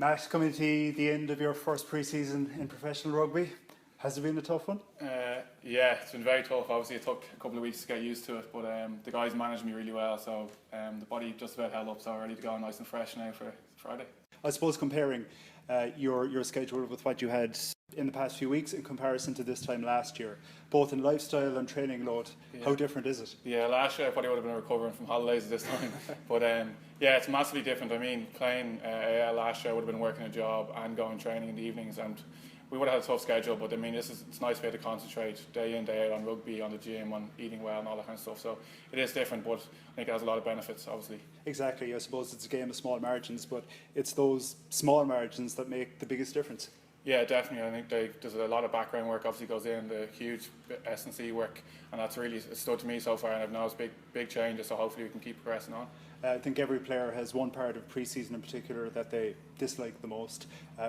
Matt, coming to the end of your first pre-season in professional rugby, has it been a tough one? Yeah, it's been very tough. Obviously, it took a couple of weeks to get used to it, but the guys managed me really well, so the body just about held up, so ready to go nice and fresh now for Friday. I suppose comparing your schedule with what you had in the past few weeks in comparison to this time last year, both in lifestyle and training load, how different is it? Yeah, last year I probably would have been recovering from holidays at this time, but yeah, it's massively different. I mean, playing AL last year I would have been working a job and going training in the evenings, and we would have had a tough schedule, but I mean, it's nice to be able to concentrate day in, day out on rugby, on the gym, on eating well and all that kind of stuff. So it is different, but I think it has a lot of benefits, obviously. Exactly. I suppose it's a game of small margins, but it's those small margins that make the biggest difference. Yeah, definitely. I think there's a lot of background work obviously goes in, the huge S&C work, and that's really stood to me so far, and I've noticed big changes, so hopefully we can keep progressing on. I think every player has one part of pre-season in particular that they dislike the most.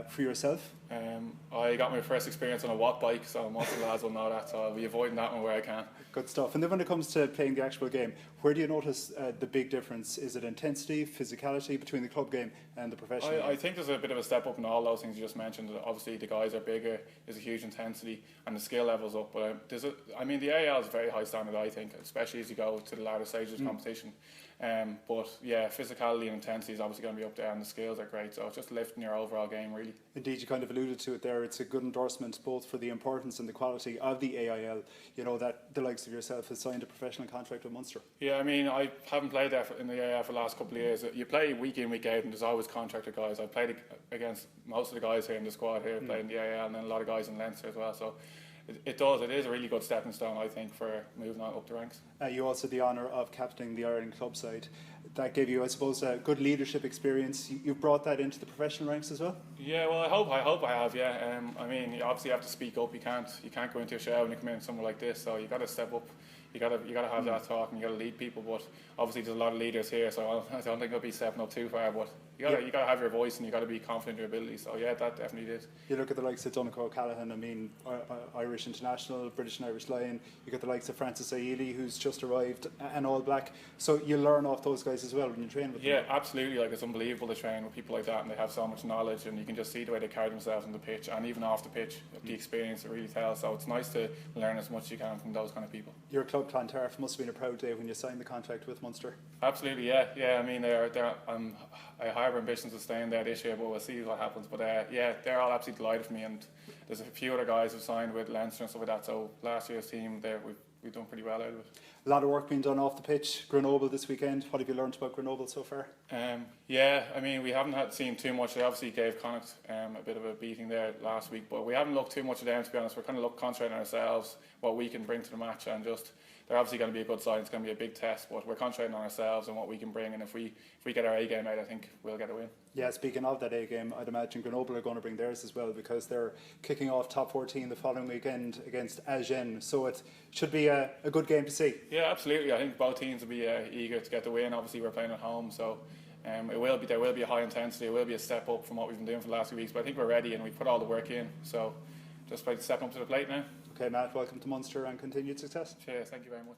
For yourself? I got my first experience on a watt bike, so most of the lads will know that, so I'll be avoiding that one where I can. Good stuff. And then when it comes to playing the actual game, where do you notice the big difference? Is it intensity, physicality between the club game and the professional game? I think there's a bit of a step up in all those things you just mentioned. Obviously the guys are bigger, there's a huge intensity and the skill level's up, but the AL is a very high standard, I think, especially as you go to the latter stages of competition. But yeah, physicality and intensity is obviously going to be up there, and the skills are great, so it's just lifting your overall game really. Indeed, you kind of alluded to it there. It's a good endorsement both for the importance and the quality of the AIL, you know, that the likes of yourself has signed a professional contract with Munster. Yeah, I mean, I haven't played there in the AIL for the last couple of years. You play week in, week out, and there's always contracted guys. I've played against most of the guys here in the squad here, playing the AIL, and then a lot of guys in Leinster as well, so it is a really good stepping stone, I think, for moving on up the ranks. You also had the honour of captaining the Ireland club side. That gave you, I suppose, a good leadership experience. You've brought that into the professional ranks as well? Yeah, well, I hope I have, yeah. I mean, you obviously have to speak up. You can't go into a show when you come in somewhere like this, so you got to step up. You got to have that talk, and you got to lead people. But obviously, there's a lot of leaders here, so I don't think I'll be stepping up too far. But you got to have your voice, and you got to be confident in your ability. So yeah, that definitely did. You look at the likes of Donegal O'Callaghan. I mean, Irish international, British and Irish Lion. You got the likes of Francis Aili, who's just arrived, and All Black. So you learn off those guys as well when you train with them. Yeah, absolutely. Like, it's unbelievable to train with people like that, and they have so much knowledge, and you can just see the way they carry themselves on the pitch, and even off the pitch, the experience it really tells. So it's nice to learn as much as you can from those kind of people. Your club Clontarf must have been a proud day when you signed the contract with Munster. Absolutely, yeah. I mean, I harbour ambitions of staying there this year, but we'll see what happens. But yeah, they're all absolutely delighted for me, and there's a few other guys who've signed with Leinster and stuff like that. So last year's team, we've done pretty well out of it. A lot of work being done off the pitch. Grenoble this weekend. What have you learned about Grenoble so far? Yeah, I mean, we haven't seen too much. They obviously gave Connacht a bit of a beating there last week, but we haven't looked too much at them, to be honest. We're kind of concentrating on ourselves, what we can bring to the match, and just they're obviously going to be a good side. It's going to be a big test, but we're concentrating on ourselves and what we can bring, and if we get our A game out, I think we'll get a win. Yeah, speaking of that A game, I'd imagine Grenoble are going to bring theirs as well, because they're kicking off top 14 the following weekend against Agen, so it should be a good game to see. Yeah, absolutely. I think both teams will be eager to get the win. Obviously, we're playing at home, so there will be a high intensity. It will be a step up from what we've been doing for the last few weeks, but I think we're ready and we've put all the work in, so just by stepping up to the plate now. Okay, Matt, welcome to Munster and continued success. Cheers, thank you very much.